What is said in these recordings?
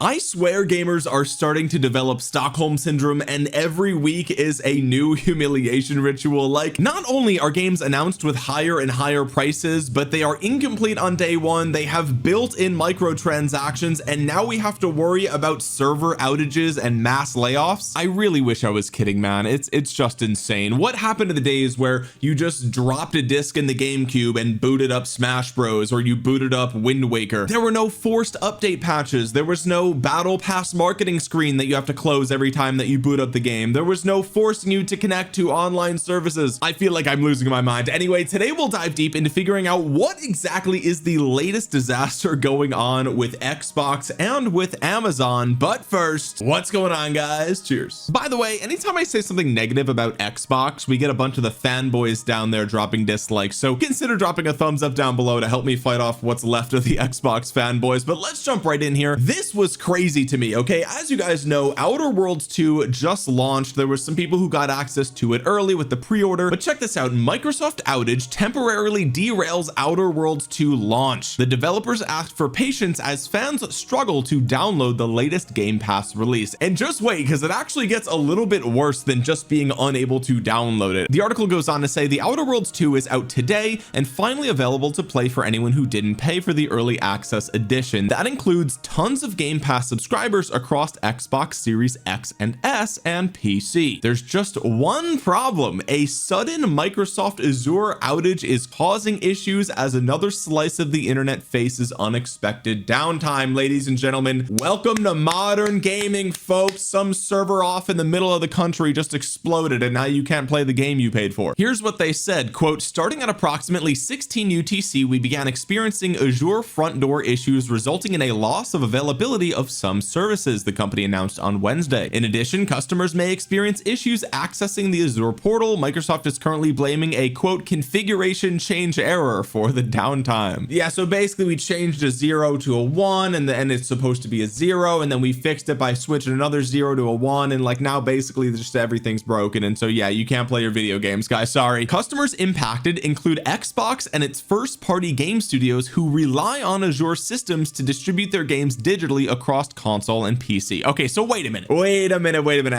I swear gamers are starting to develop Stockholm syndrome, and every week is a new humiliation ritual. Like, not only are games announced with higher and higher prices, but they are incomplete on day one, they have built-in microtransactions, and now we have to worry about server outages and mass layoffs. I really wish I was kidding, man. It's just insane. What happened to the days where you just dropped a disc in the GameCube and booted up Smash Bros, or you booted up Wind Waker? There were no forced update patches. There was no battle pass marketing screen that you have to close every time that you boot up the game. There was no forcing you to connect to online services. I feel like I'm losing my mind. Anyway, today we'll dive deep into figuring out what exactly is the latest disaster going on with Xbox and with Amazon. But first, what's going on, guys? Cheers. By the way, anytime I say something negative about Xbox, we get a bunch of the fanboys down there dropping dislikes, so consider dropping a thumbs up down below to help me fight off what's left of the Xbox fanboys. But let's jump right in here. This was crazy to me. Okay, as you guys know, Outer Worlds 2 just launched. There were some people who got access to it early with the pre-order, but check this out. Microsoft outage temporarily derails Outer Worlds 2 launch. The developers asked for patience as fans struggle to download the latest Game Pass release. And just wait, because it actually gets a little bit worse than just being unable to download it. The article goes on to say the Outer Worlds 2 is out today and finally available to play for anyone who didn't pay for the early access edition. That includes tons of Game Pass subscribers across Xbox Series X and S and PC. There's just one problem. A sudden Microsoft Azure outage is causing issues as another slice of the internet faces unexpected downtime. Ladies and gentlemen, welcome to modern gaming, folks. Some server off in the middle of the country just exploded and now you can't play the game you paid for. Here's what they said, quote, starting at approximately 16 UTC, we began experiencing Azure front door issues resulting in a loss of availability of some services, the company announced on Wednesday. In addition, customers may experience issues accessing the Azure portal. Microsoft is currently blaming a quote configuration change error for the downtime. Yeah, so basically we changed a 0 to a 1 and it's supposed to be a 0, and then we fixed it by switching another 0 to a 1, and like now basically just everything's broken, and so yeah, you can't play your video games, guys. Sorry. Customers impacted include Xbox and its first party game studios who rely on Azure systems to distribute their games digitally across console and PC. Okay, so wait a minute,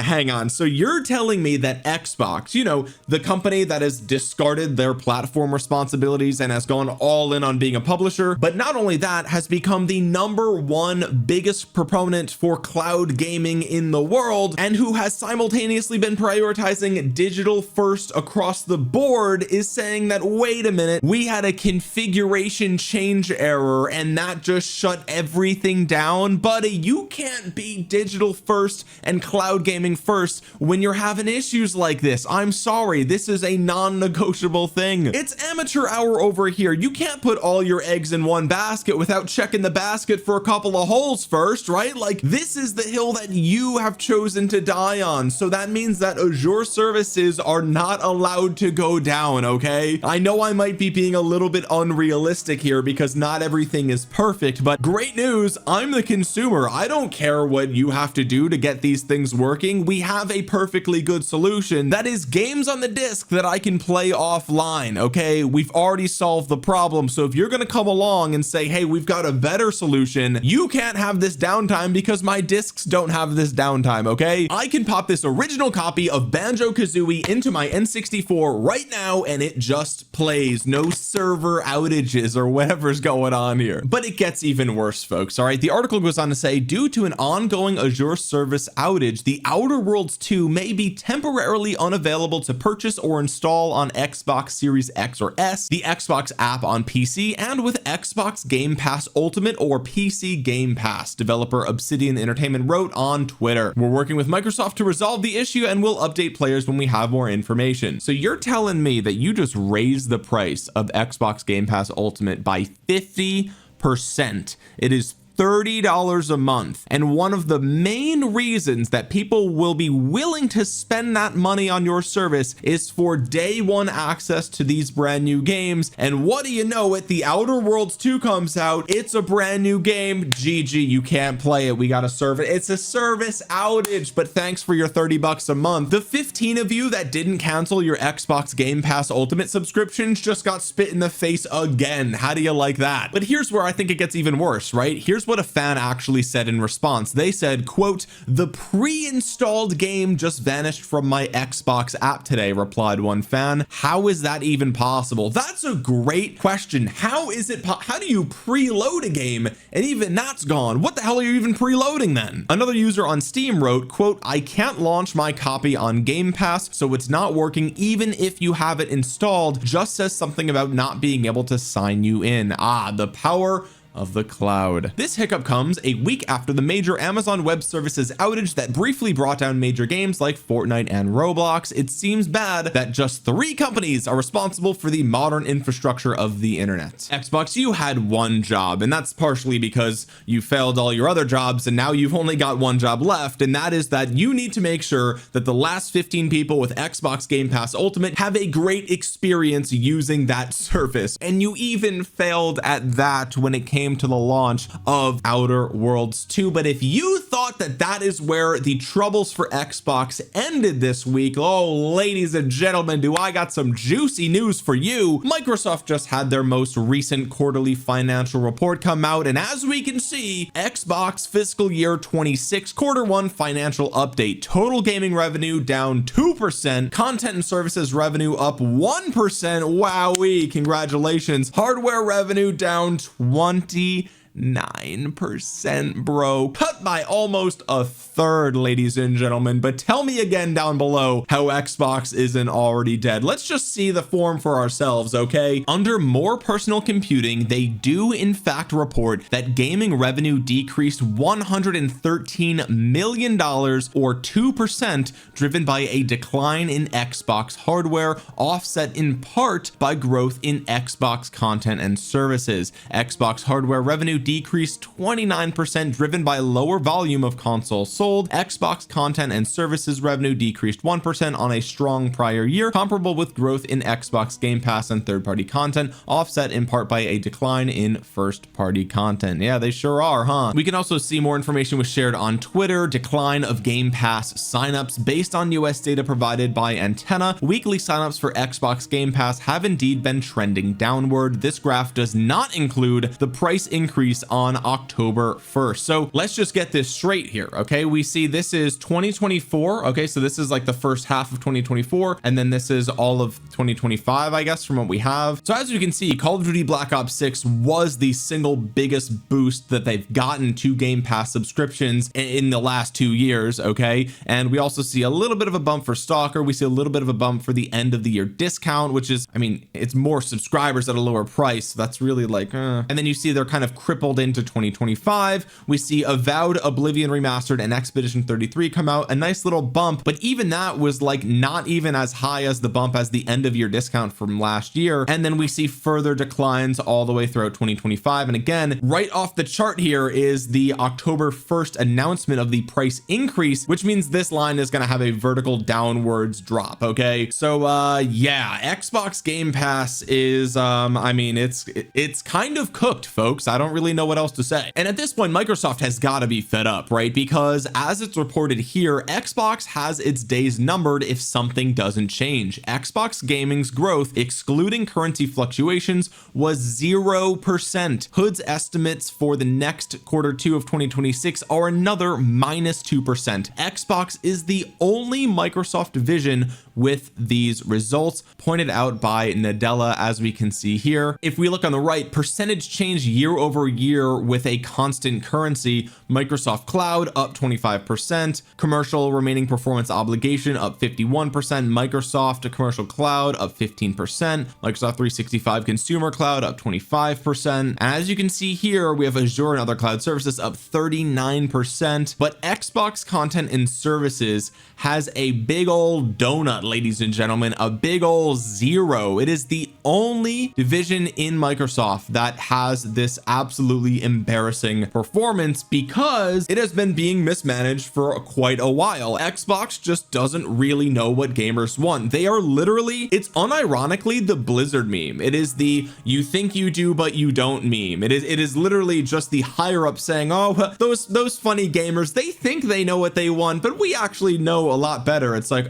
hang on. So you're telling me that Xbox, you know, the company that has discarded their platform responsibilities and has gone all in on being a publisher, but not only that, has become the #1 biggest proponent for cloud gaming in the world, and who has simultaneously been prioritizing digital first across the board, is saying that, wait a minute, we had a configuration change error and that just shut everything down. Buddy, you can't be digital first and cloud gaming first when you're having issues like this. I'm sorry, this is a non-negotiable thing. It's amateur hour over here. You can't put all your eggs in one basket without checking the basket for a couple of holes first, right? Like, this is the hill that you have chosen to die on, so that means that Azure services are not allowed to go down. Okay, I know I might be being a little bit unrealistic here because not everything is perfect, but great news, I'm the consumer. I don't care what you have to do to get these things working. We have a perfectly good solution, that is games on the disc that I can play offline. Okay, we've already solved the problem, so if you're going to come along and say, hey, we've got a better solution, you can't have this downtime because my discs don't have this downtime. Okay, I can pop this original copy of Banjo-Kazooie into my N64 right now and it just plays. No server outages or whatever's going on here. But it gets even worse, folks. All right, the article goes on to say, due to an ongoing Azure service outage, the Outer Worlds 2 may be temporarily unavailable to purchase or install on Xbox Series X or S, the Xbox app on PC, and with Xbox Game Pass Ultimate or PC Game Pass, developer Obsidian Entertainment wrote on Twitter. We're working with Microsoft to resolve the issue and we'll update players when we have more information. So you're telling me that you just raised the price of Xbox Game Pass Ultimate by 50%. It is $30 a month, and one of the main reasons that people will be willing to spend that money on your service is for day one access to these brand new games. And what do you know it, the Outer Worlds 2 comes out, it's a brand new game, GG, you can't play it, we gotta serve it. It's a service outage, but thanks for your $30 a month. The 15 of you that didn't cancel your Xbox Game Pass Ultimate subscriptions just got spit in the face again. How do you like that? But here's where I think it gets even worse, right? Here's what a fan actually said in response. They said, quote, "The pre-installed game just vanished from my Xbox app today," replied one fan. How is that even possible? That's a great question. How is it how do you preload a game and even that's gone? What the hell are you even preloading then? Another user on Steam wrote, quote, "I can't launch my copy on Game Pass, so it's not working even if you have it installed. Just says something about not being able to sign you in." Ah, the power of the cloud. This hiccup comes a week after the major Amazon Web Services outage that briefly brought down major games like Fortnite and Roblox. It seems bad that just 3 companies are responsible for the modern infrastructure of the internet. Xbox, you had one job, and that's partially because you failed all your other jobs and now you've only got one job left, and that is that you need to make sure that the last 15 people with Xbox Game Pass Ultimate have a great experience using that service, and you even failed at that when it came to the launch of Outer Worlds 2. But if you thought that that is where the troubles for Xbox ended this week, oh, ladies and gentlemen, do I got some juicy news for you. Microsoft just had their most recent quarterly financial report come out, and as we can see, Xbox fiscal year 26 quarter 1 financial update: total gaming revenue down 2%, content and services revenue up 1%. Wowee, congratulations. Hardware revenue down 29%, bro, cut by almost a third, ladies and gentlemen. But tell me again down below how Xbox isn't already dead. Let's just see the form for ourselves, okay? Under more personal computing, they do in fact report that gaming revenue decreased $113 million or 2%, driven by a decline in Xbox hardware, offset in part by growth in Xbox content and services. Xbox hardware revenue decreased 29%, driven by lower volume of consoles sold. Xbox content and services revenue decreased 1% on a strong prior year, comparable with growth in Xbox Game Pass and third-party content, offset in part by a decline in first-party content. Yeah, they sure are, huh? We can also see more information was shared on Twitter. Decline of Game Pass signups based on US data provided by Antenna. Weekly signups for Xbox Game Pass have indeed been trending downward. This graph does not include the price increase on October 1st. So let's just get this straight here, okay? We see this is 2024, okay? So this is like the first half of 2024, and then this is all of 2025, I guess, from what we have. So as you can see, Call of Duty Black Ops 6 was the single biggest boost that they've gotten to Game Pass subscriptions in the last 2 years, okay? And we also see a little bit of a bump for Stalker. We see a little bit of a bump for the end of the year discount, which is, I mean, it's more subscribers at a lower price, so that's really like and then you see they're kind of crippled into 2025. We see Avowed, Oblivion Remastered, and Expedition 33 come out, a nice little bump, but even that was like not even as high as the bump as the end of year discount from last year. And then we see further declines all the way throughout 2025. And again, right off the chart here is the October 1st announcement of the price increase, which means this line is going to have a vertical downwards drop, okay? So yeah, Xbox Game Pass is I mean, it's kind of cooked, folks. I don't really know what else to say. And at this point, Microsoft has got to be fed up, right? Because as it's reported here, Xbox has its days numbered if something doesn't change. Xbox gaming's growth, excluding currency fluctuations, was 0%. Hood's estimates for the next quarter 2 of 2026 are another -2%. Xbox is the only Microsoft division with these results, pointed out by Nadella, as we can see here. If we look on the right, percentage change year over year with a constant currency: Microsoft Cloud up 25%, commercial remaining performance obligation up 51%, Microsoft commercial cloud up 15%, Microsoft 365 consumer cloud up 25%. As you can see here, we have Azure and other cloud services up 39%, but Xbox content and services has a big old donut, ladies and gentlemen, a big old 0. It is the only division in Microsoft that has this absolutely embarrassing performance because it has been being mismanaged for quite a while. Xbox just doesn't really know what gamers want. They are literally, it's unironically the Blizzard meme. It is the "you think you do but you don't" meme. It is literally just the higher up saying, "Oh, those funny gamers, they think they know what they want, but we actually know a lot better." It's like,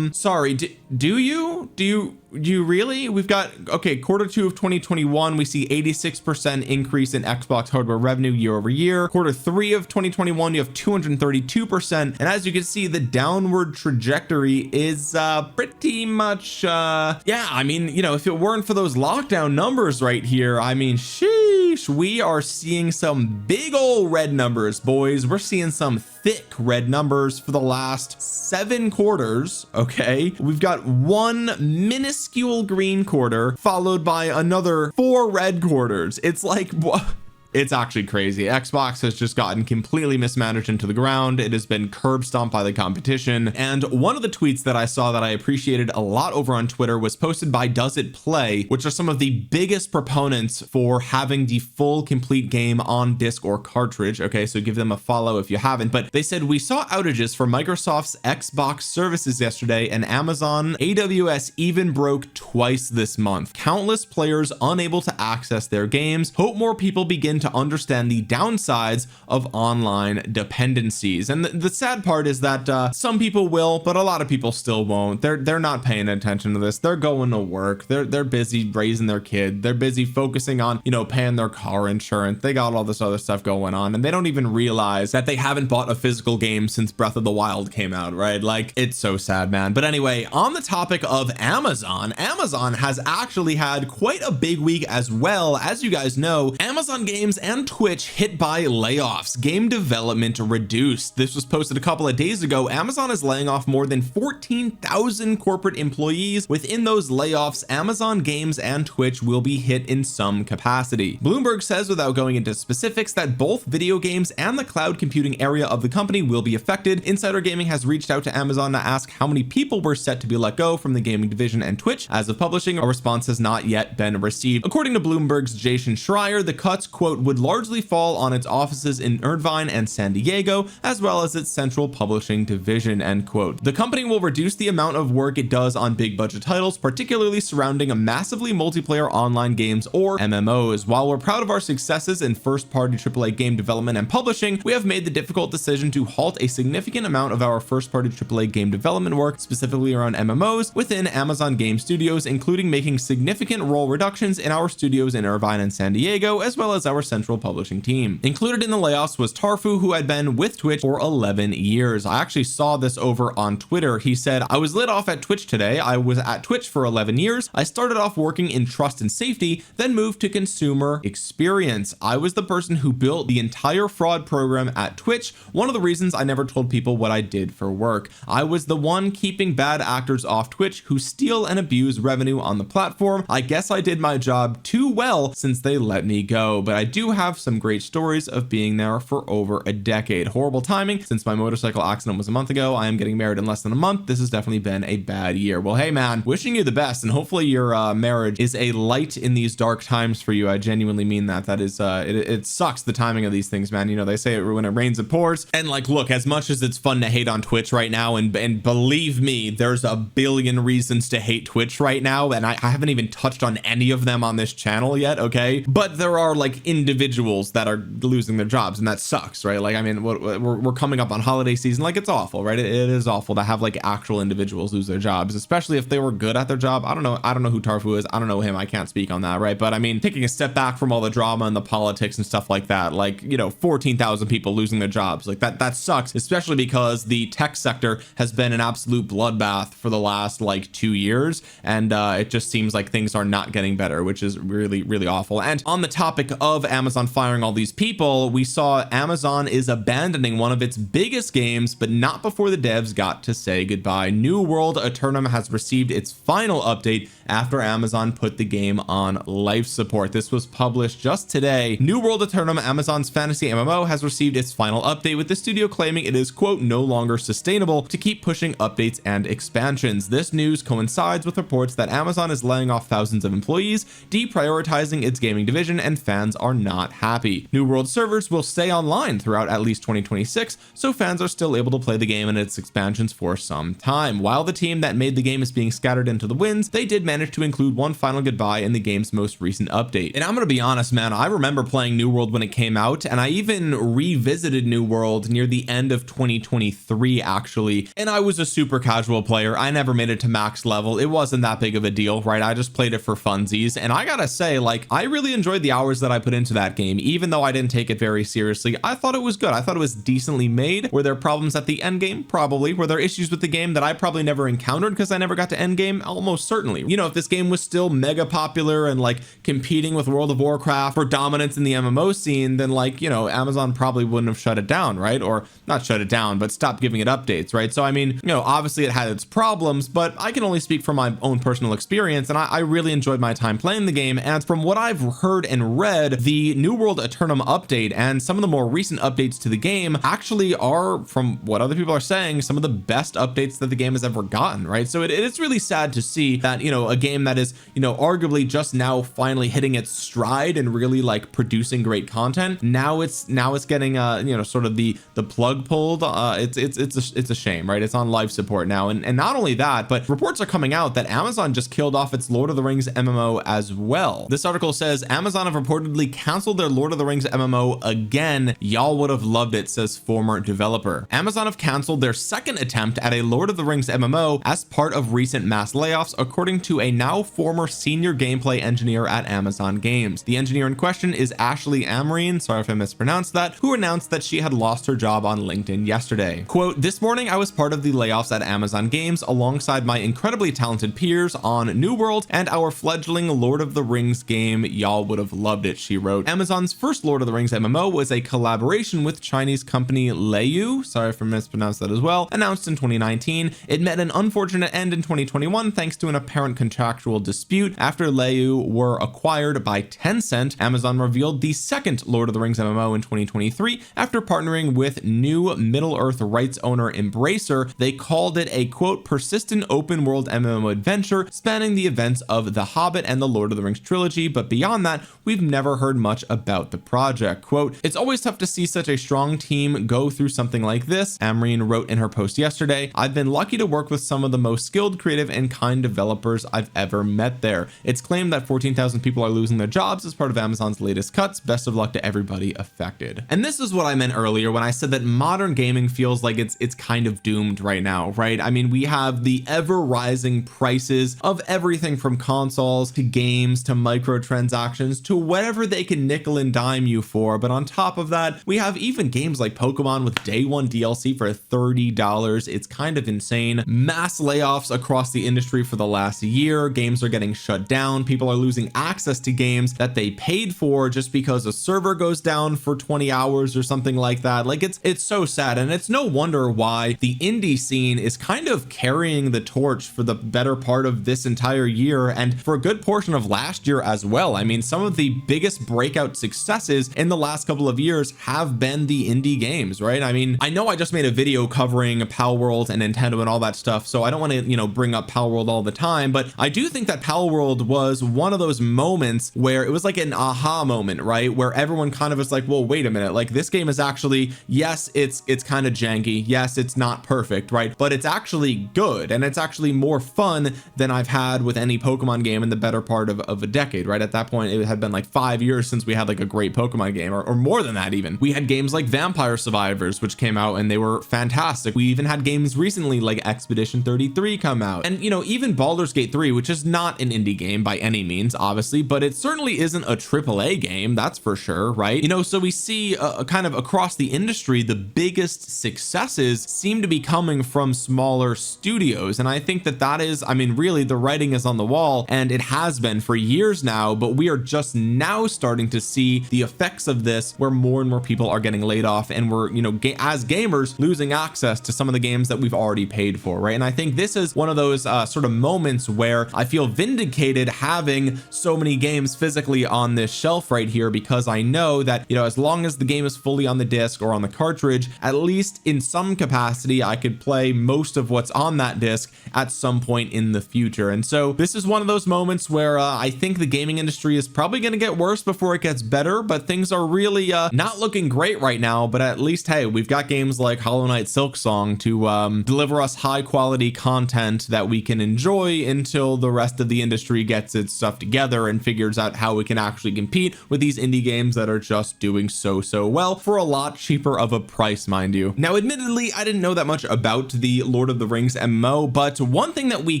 sorry, do you You really? We've got, okay, Q2 of 2021, we see 86% increase in Xbox hardware revenue year over year. Q3 of 2021, you have 232%. And as you can see, the downward trajectory is pretty much, yeah, I mean, you know, if it weren't for those lockdown numbers right here, I mean, sheesh, we are seeing some big old red numbers, boys. We're seeing some thick red numbers for the last 7 quarters. Okay, we've got one minuscule green quarter followed by another 4 red quarters. It's like, what? It's actually crazy. Xbox has just gotten completely mismanaged into the ground. It has been curb stomped by the competition. And one of the tweets that I saw that I appreciated a lot over on Twitter was posted by Does It Play, which are some of the biggest proponents for having the full complete game on disc or cartridge. Okay, so give them a follow if you haven't. But they said, we saw outages for Microsoft's Xbox services yesterday, and Amazon AWS even broke twice this month. Countless players unable to access their games. Hope more people begin to understand the downsides of online dependencies. And the sad part is that some people will, but a lot of people still won't. They're not paying attention to this. They're going to work. They're busy raising their kid. They're busy focusing on, you know, paying their car insurance. They got all this other stuff going on, and they don't even realize that they haven't bought a physical game since Breath of the Wild came out, right? Like, it's so sad, man. But anyway, on the topic of Amazon has actually had quite a big week as well. As you guys know, Amazon Games and Twitch hit by layoffs, game development reduced. This was posted a couple of days ago. Amazon is laying off more than 14,000 corporate employees. Within those layoffs, Amazon Games and Twitch will be hit in some capacity. Bloomberg says, without going into specifics, that both video games and the cloud computing area of the company will be affected. Insider Gaming has reached out to Amazon to ask how many people were set to be let go from the gaming division and Twitch. As of publishing, a response has not yet been received. According to Bloomberg's Jason Schreier, the cuts, quote, would largely fall on its offices in Irvine and San Diego, as well as its central publishing division, end quote. The company will reduce the amount of work it does on big budget titles, particularly surrounding a massively multiplayer online games, or MMOs. While we're proud of our successes in first-party AAA game development and publishing, we have made the difficult decision to halt a significant amount of our first-party AAA game development work, specifically around MMOs, within Amazon Game Studios, including making significant role reductions in our studios in Irvine and San Diego, as well as our central publishing team. Included in the layoffs was Tarfu, who had been with Twitch for 11 years. I actually saw this over on Twitter. He said, I was laid off at Twitch today. I was at Twitch for 11 years. I started off working in trust and safety, then moved to consumer experience. I was the person who built the entire fraud program at Twitch. One of the reasons I never told people what I did for work. I was the one keeping bad actors off Twitch who steal and abuse revenue on the platform. I guess I did my job too well since they let me go, but I do have some great stories of being there for over a decade. Horrible timing since my motorcycle accident was a month ago. I am getting married in less than a month. This has definitely been a bad year. Well, hey man, wishing you the best, and hopefully your marriage is a light in these dark times for you. I genuinely mean that. That is it sucks, the timing of these things, man. You know, they say when it rains it pours. And like, look, as much as it's fun to hate on Twitch right now, and believe me, there's a billion reasons to hate Twitch right now, and I haven't even touched on any of them on this channel yet, okay? But there are like individuals that are losing their jobs, and that sucks, right? Like, I mean, we're coming up on holiday season. Like, it's awful, right? It is awful to have like actual individuals lose their jobs, especially if they were good at their job. I don't know who Tarfu is. I don't know him. I can't speak on that, right? But I mean, taking a step back from all the drama and the politics and stuff like that, like, you know, 14,000 people losing their jobs, like that sucks, especially because the tech sector has been an absolute bloodbath for the last like 2 years, and it just seems like things are not getting better, which is really, really awful. And on the topic of Amazon firing all these people, we saw Amazon is abandoning one of its biggest games, but not before the devs got to say goodbye. New World Eternum has received its final update after Amazon put the game on life support. This was published just today. New World Eternum, Amazon's fantasy MMO, has received its final update, with the studio claiming it is, quote, no longer sustainable to keep pushing updates and expansions. This news coincides with reports that Amazon is laying off thousands of employees, deprioritizing its gaming division, and fans are not happy. New World servers will stay online throughout at least 2026, so fans are still able to play the game and its expansions for some time. While the team that made the game is being scattered into the winds, they did manage to include one final goodbye in the game's most recent update. And I'm gonna be honest, man, I remember playing New World when it came out, and I even revisited New World near the end of 2023 actually, and I was a super casual player. I never made it to max level. It wasn't that big of a deal, right? I just played it for funsies, and I gotta say, like, I really enjoyed the hours that I put into that game. Even though I didn't take it very seriously, I thought it was good. I thought it was decently made. Were there problems at the end game? Probably. Were there issues with the game that I probably never encountered because I never got to end game? Almost certainly. You know, if this game was still mega popular and like competing with World of Warcraft for dominance in the MMO scene, then like, you know, Amazon probably wouldn't have shut it down, right? Or not shut it down, but stopped giving it updates, right? So I mean, you know, obviously it had its problems, but I can only speak from my own personal experience, and I really enjoyed my time playing the game. And from what I've heard and read, the New World Eternum update and some of the more recent updates to the game actually are, from what other people are saying, some of the best updates that the game has ever gotten, right? So it's really sad to see that, you know, a game that is, you know, arguably just now finally hitting its stride and really like producing great content, now it's getting you know, sort of the plug pulled. It's a shame, right? It's on life support now, and not only that, but reports are coming out that Amazon just killed off its Lord of the Rings MMO as well. This article says Amazon have reportedly canceled their Lord of the Rings MMO again. Y'all would have loved it, says former developer. Amazon have canceled their second attempt at a Lord of the Rings MMO as part of recent mass layoffs, according to a now former senior gameplay engineer at Amazon Games. The engineer in question is Ashley Amrine, sorry if I mispronounced that, who announced that she had lost her job on LinkedIn yesterday. Quote, "This morning I was part of the layoffs at Amazon Games alongside my incredibly talented peers on New World and our fledgling Lord of the Rings game. Y'all would have loved it," she wrote. Amazon's first Lord of the Rings MMO was a collaboration with Chinese company Leiyu, sorry if I mispronounced that as well, announced in 2019. It met an unfortunate end in 2021 thanks to an apparent contractual dispute. After Leiyu were acquired by Tencent, Amazon revealed the second Lord of the Rings MMO in 2023 after partnering with new Middle-earth rights owner Embracer. They called it a quote persistent open world MMO adventure spanning the events of The Hobbit and the Lord of the Rings trilogy, but beyond that we've never heard much about the project. Quote, "It's always tough to see such a strong team go through something like this," Amrine wrote in her post yesterday. "I've been lucky to work with some of the most skilled, creative and kind developers I've ever met there. It's claimed that 14,000 people are losing their jobs as part of Amazon's latest cuts. Best of luck to everybody affected." And this is what I meant earlier when I said that modern gaming feels like it's kind of doomed right now, right? I mean, we have the ever rising prices of everything from consoles to games to microtransactions to whatever they can nickel and dime you for. But on top of that, we have even games like Pokemon with day one DLC for $30. It's kind of insane. Mass layoffs across the industry for the last year. Games are getting shut down. People are losing access to games that they paid for just because a server goes down for 20 hours or something like that. Like it's so sad, and it's no wonder why the indie scene is kind of carrying the torch for the better part of this entire year and for a good portion of last year as well. I mean, some of the biggest breakout successes in the last couple of years have been the indie games, right? I mean, I know I just made a video covering Pal World and Nintendo and all that stuff, so I don't want to, you know, bring up Pal World all the time, but I do think that Pal World was one of those moments where it was like an aha moment, right? Where everyone kind of was like, well, wait a minute, like this game is actually, yes, it's kind of janky, yes, it's not perfect, right? But it's actually good, and it's actually more fun than I've had with any Pokemon game in the better part of a decade, right? At that point, it had been like 5 years since we had like a great Pokemon game, or more than that even. We had games like Vampire Survivors, which came out and they were fantastic. We even had games recently like Expedition 33 come out, and you know, even Baldur's Gate 3, which is not an indie game by any means, obviously, but it certainly isn't a AAA game, that's for sure, right? You know, so we see kind of across the industry, the biggest successes seem to be coming from smaller studios, and I think that is, I mean, really the writing is on the wall, and it has been for years now, but we are just now starting to see the effects of this, where more and more people are getting laid off, and we're, you know, as gamers losing access to some of the games that we've already paid for, right? And I think this is one of those sort of moments where I feel vindicated having so many games physically on this shelf right here, because I know that, you know, as long as the game is fully on the disc or on the cartridge, at least in some capacity I could play most of what's on that disc at some point in the future. And so this is one of those moments where I think the gaming industry is probably going to get worse before sure it gets better, but things are really not looking great right now. But at least, hey, we've got games like Hollow Knight Silksong to deliver us high quality content that we can enjoy until the rest of the industry gets its stuff together and figures out how we can actually compete with these indie games that are just doing so well for a lot cheaper of a price, mind you. Now, admittedly, I didn't know that much about the Lord of the Rings MMO, but one thing that we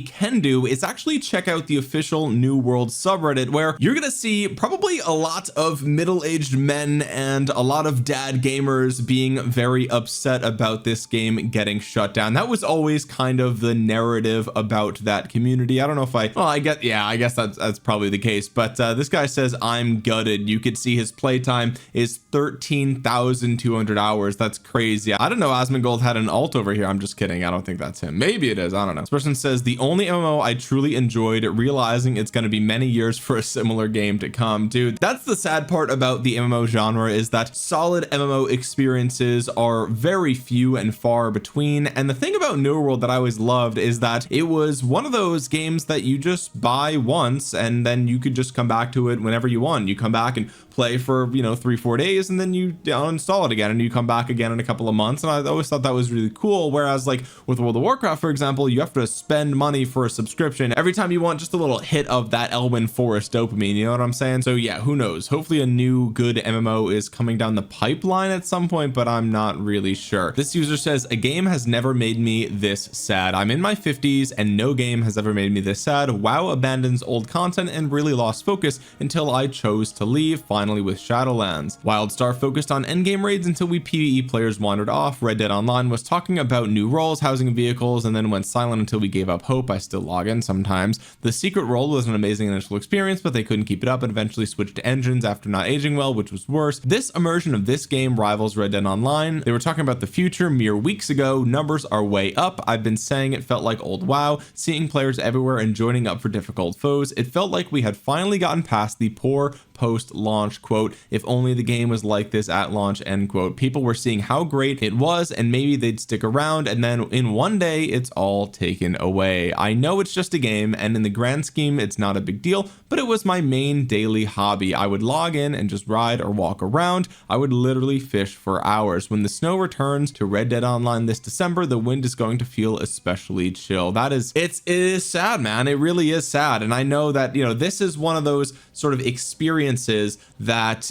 can do is actually check out the official New World subreddit, where you're gonna see probably a lot of middle-aged men and a lot of dad gamers being very upset about this game getting shut down. That was always kind of the narrative about that community. I don't know if I guess that's probably the case, but this guy says, I'm gutted. You could see his playtime is 13,200 hours. That's crazy. I don't know, Asmongold had an alt over here. I'm just kidding. I don't think that's him. Maybe it is. I don't know. This person says, the only MMO I truly enjoyed, realizing it's going to be many years for a similar game to come. Dude, that's the sad part about the MMO genre, is that solid MMO experiences are very few and far between. And the thing about New World that I always loved is that it was one of those games that you just buy once and then you could just come back to it whenever you want. You come back and play for 3-4 days and then you uninstall it again and you come back again in a couple of months. And I always thought that was really cool, whereas like with World of Warcraft, for example, you have to spend money for a subscription every time you want just a little hit of that Elwyn Forest dopamine, you know what I'm saying? So yeah, who knows, hopefully a new good MMO is coming down the pipeline at some point, but I'm not really sure. This user says, a game has never made me this sad. I'm in my 50s and no game has ever made me this sad. WoW abandons old content and really lost focus until I chose to leave, finally with Shadowlands. WildStar focused on endgame raids until we PvE players wandered off. Red Dead Online was talking about new roles, housing vehicles, and then went silent until we gave up hope. I still log in sometimes. The secret role was an amazing initial experience, but they couldn't keep it up and eventually switched to engines after not aging well, which was worse. This immersion of this game rivals Red Dead Online. They were talking about the future mere weeks ago. Numbers are way up. I've been saying it felt like old WoW, seeing players everywhere and joining up for difficult foes. It felt like we had finally gotten past the poor post-launch, quote, if only the game was like this at launch, end quote. People were seeing how great it was and maybe they'd stick around, and then in one day it's all taken away. I know it's just a game and in the grand scheme it's not a big deal, but it was my main daily hobby. I would log in and just ride or walk around. I would literally fish for hours. When the snow returns to Red Dead Online this December, the wind is going to feel especially chill. It is sad, man. It really is sad. And I know that, this is one of those sort of experiences that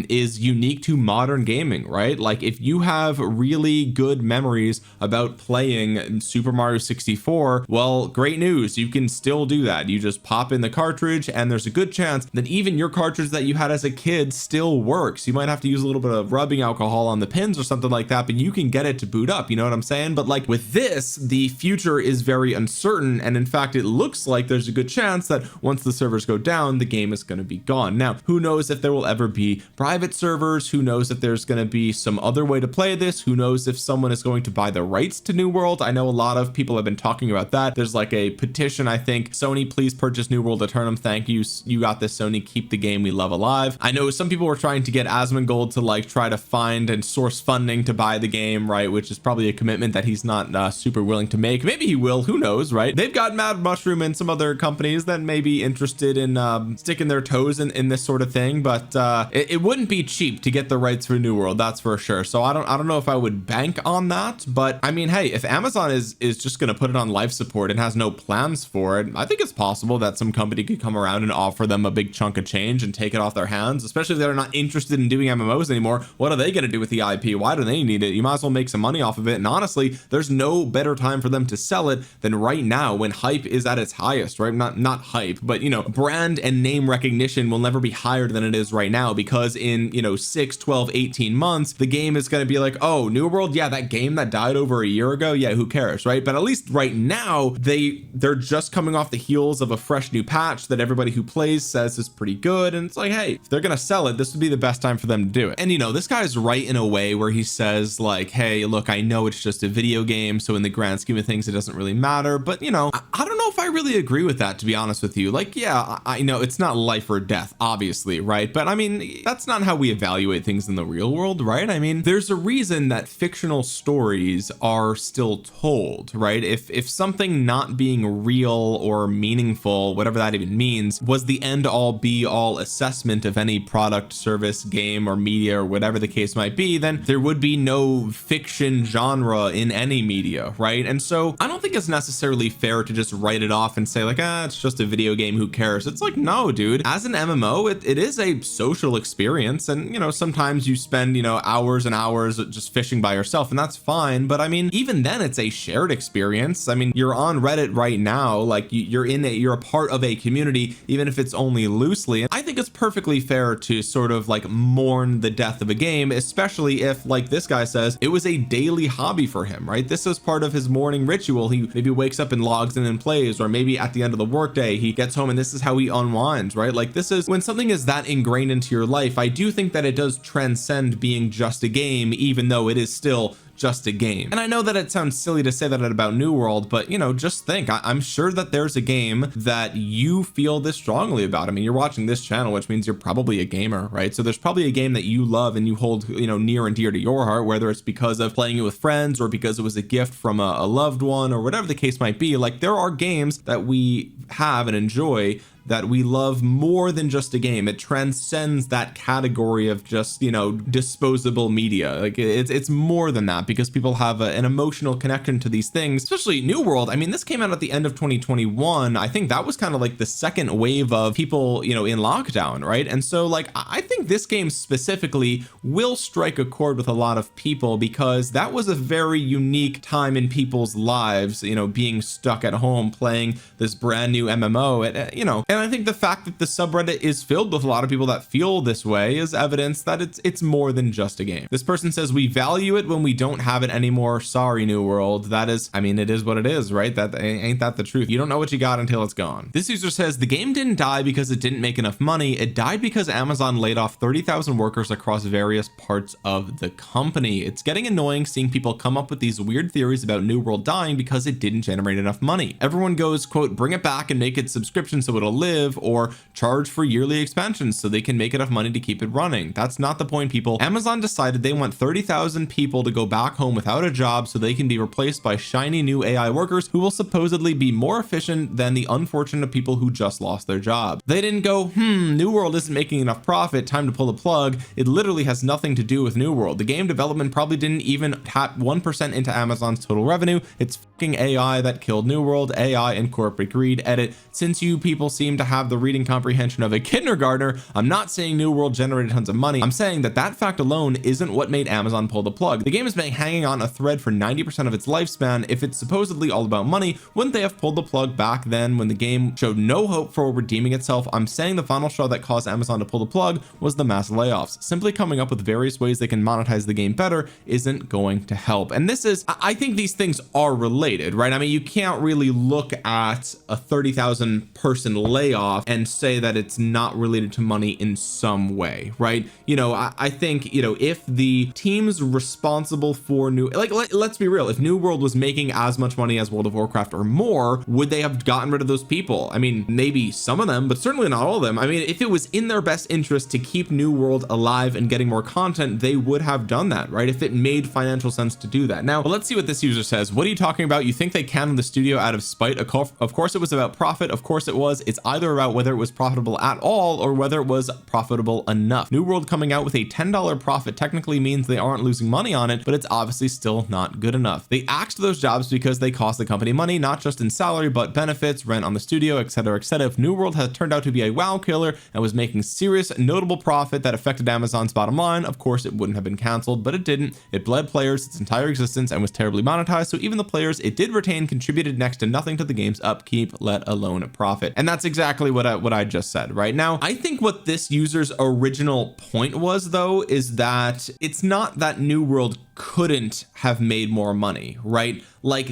is unique to modern gaming, right? Like if you have really good memories about playing Super Mario 64, well, great news, you can still do that. You just pop in the cartridge and there's a good chance that even your cartridge that you had as a kid still works. You might have to use a little bit of rubbing alcohol on the pins or something like that, but you can get it to boot up, you know what I'm saying? But like with this, the future is very uncertain, and in fact it looks like there's a good chance that once the servers go down, the game is going to be gone. Now, who knows if there will ever be private servers? Who knows if there's going to be some other way to play this? Who knows if someone is going to buy the rights to New World? I know a lot of people have been talking about that. There's like a petition, I think. Sony, please purchase New World Eternum. Thank you. You got this, Sony. Keep the game we love alive. I know some people were trying to get Asmongold to like try to find and source funding to buy the game, right? Which is probably a commitment that he's not super willing to make. Maybe he will. Who knows, right? They've got Mad Mushroom and some other companies that may be interested in sticking their toes in this sort of thing, but it wouldn't be cheap to get the rights for New World, that's for sure. So I don't know if I would bank on that, but I mean, hey, if Amazon is just going to put it on life support and has no plans for it, I think it's possible that some company could come around and offer them a big chunk of change and take it off their hands, especially if they're not interested in doing MMOs anymore. What are they going to do with the IP? Why do they need it? You might as well make some money off of it. And honestly, there's no better time for them to sell it than right now, when hype is at its highest, right? Not hype, but brand and name recognition will never be higher than it is right now, because in 6, 12, 18 months the game is going to be like, oh, New World, yeah, that game that died over a year ago, yeah, who cares, right? But at least right now they're just coming off the heels of a fresh new patch that everybody who plays says is pretty good, and it's like, hey, if they're gonna sell it, this would be the best time for them to do it. And this guy's right in a way where he says like, hey, look, I know it's just a video game, so in the grand scheme of things it doesn't really matter, but I don't know if I really agree with that, to be honest with you. Like, yeah, I know it's not life or death, obviously, right? But I mean, that's not how we evaluate things in the real world, right? I mean, there's a reason that fictional stories are still told, right? If something not being real or meaningful, whatever that even means, was the end all be all assessment of any product, service, game, or media, or whatever the case might be, then there would be no fiction genre in any media, right? And so I don't think it's necessarily fair to just write it off and say like, it's just a video game, who cares? It's like, no, dude, as an MMO, it is a social experience, and you know, sometimes you spend, you know, hours and hours just fishing by yourself, and that's fine. But I mean, even then, it's a shared experience. I mean, you're on Reddit right now, like you're a part of a community, even if it's only loosely. And I think it's perfectly fair to sort of like mourn the death of a game, especially if, like this guy says, it was a daily hobby for him, right? This is part of his morning ritual. He maybe wakes up and logs in and plays, or maybe at the end of the workday he gets home and this is how he unwinds, right? Like, this is when something is that ingrained into your life. I do think that it does transcend being just a game, even though it is still just a game. And I know that it sounds silly to say that about New World, but you know, just think, I'm sure that there's a game that you feel this strongly about. I mean, you're watching this channel, which means you're probably a gamer, right? So there's probably a game that you love and you hold, you know, near and dear to your heart, whether it's because of playing it with friends or because it was a gift from a loved one or whatever the case might be. Like, there are games that we have and enjoy that we love more than just a game. It transcends that category of just, you know, disposable media. Like, it's more than that, because people have an emotional connection to these things, especially New World. I mean, this came out at the end of 2021. I think that was kind of like the second wave of people, you know, in lockdown, right? And so like, I think this game specifically will strike a chord with a lot of people, because that was a very unique time in people's lives, you know, being stuck at home playing this brand new MMO. And you know, and I think the fact that the subreddit is filled with a lot of people that feel this way is evidence that it's more than just a game. This person says, we value it when we don't have it anymore. Sorry, New World. That is, I mean, it is what it is, right? That ain't that the truth. You don't know what you got until it's gone. This user says, the game didn't die because it didn't make enough money. It died because Amazon laid off 30,000 workers across various parts of the company. It's getting annoying seeing people come up with these weird theories about New World dying because it didn't generate enough money. Everyone goes, quote, bring it back and make it subscription so it'll live, or charge for yearly expansions so they can make enough money to keep it running. That's not the point, people. Amazon decided they want 30,000 people to go back home without a job so they can be replaced by shiny new AI workers who will supposedly be more efficient than the unfortunate people who just lost their job. They didn't go, New World isn't making enough profit, time to pull the plug. It literally has nothing to do with New World. The game development probably didn't even tap 1% into Amazon's total revenue. It's fucking AI that killed New World. AI and corporate greed. Edit, since you people seem to have the reading comprehension of a kindergartner, I'm not saying New World generated tons of money. I'm saying that that fact alone isn't what made Amazon pull the plug. The game has been hanging on a thread for 90% of its lifespan. If it's supposedly all about money, wouldn't they have pulled the plug back then when the game showed no hope for redeeming itself? I'm saying the final straw that caused Amazon to pull the plug was the mass layoffs. Simply coming up with various ways they can monetize the game better isn't going to help. And this is, I think these things are related, right? I mean, you can't really look at a 30,000 person layoff and say that it's not related to money in some way, right? You know, I think, you know, if the teams responsible for let's be real, if New World was making as much money as World of Warcraft or more, would they have gotten rid of those people? I mean, maybe some of them, but certainly not all of them. I mean, if it was in their best interest to keep New World alive and getting more content, they would have done that, right? If it made financial sense to do that. Now, let's see what this user says. What are you talking about? You think they canned the studio out of spite? Of course it was about profit. Of course it was. It's either about whether it was profitable at all or whether it was profitable enough. New World coming out with a $10 profit technically means they aren't losing money on it, but it's obviously still not good enough. They axed those jobs because they cost the company money, not just in salary, but benefits, rent on the studio, etc., etc. If New World had turned out to be a WoW killer and was making serious, notable profit that affected Amazon's bottom line, of course it wouldn't have been canceled, but it didn't. It bled players its entire existence and was terribly monetized, so even the players it did retain contributed next to nothing to the game's upkeep, let alone a profit. And that's exactly what I just said. Right now, I think what this user's original point was, though, is that it's not that New World couldn't have made more money, right? Like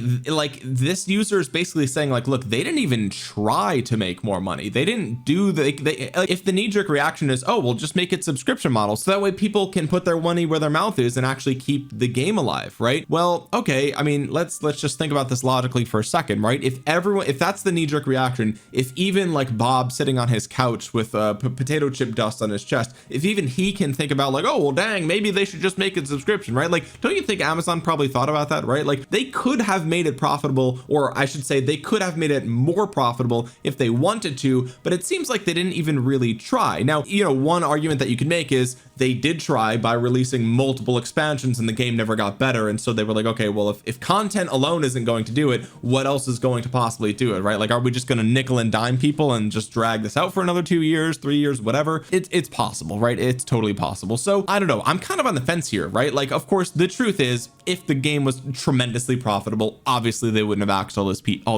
this user is basically saying like, look, they didn't even try to make more money. They didn't do if the knee-jerk reaction is, oh, well, just make it subscription model so that way people can put their money where their mouth is and actually keep the game alive, right? Well, okay, I mean, let's just think about this logically for a second, right? If that's the knee-jerk reaction, if even like Bob sitting on his couch with potato chip dust on his chest, if even he can think about like, oh, well, dang, maybe they should just make it subscription, right? Like, don't you think Amazon probably thought about that, right? Like, they could have made it profitable, or I should say they could have made it more profitable if they wanted to, but it seems like they didn't even really try. Now, you know, one argument that you can make is they did try by releasing multiple expansions and the game never got better, and so they were like, okay, well, if content alone isn't going to do it, what else is going to possibly do it, right? Like, are we just going to nickel and dime people and just drag this out for another 2 years, 3 years, whatever? It's possible, right? It's totally possible. So I don't know, I'm kind of on the fence here, right? Like, of course, the truth is, if the game was tremendously profitable, obviously they wouldn't have axed all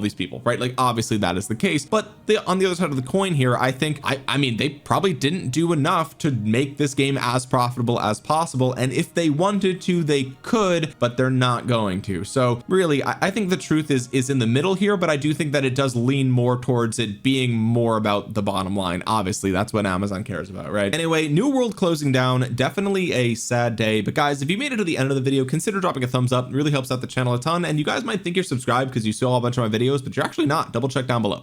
these people, right? Like, obviously that is the case, but on the other side of the coin here, I think I mean, they probably didn't do enough to make this game as profitable as possible, and if they wanted to, they could, but they're not going to. So really, I think the truth is in the middle here, but I do think that it does lean more towards it being more about the bottom line. Obviously that's what Amazon cares about, right? Anyway, New World closing down, definitely a sad day, but guys, if you made it to the end of the video, consider dropping a thumbs up. It really helps out the channel a ton, and you guys might think you're subscribed because you saw a bunch of my videos, but you're actually not. Double check down below.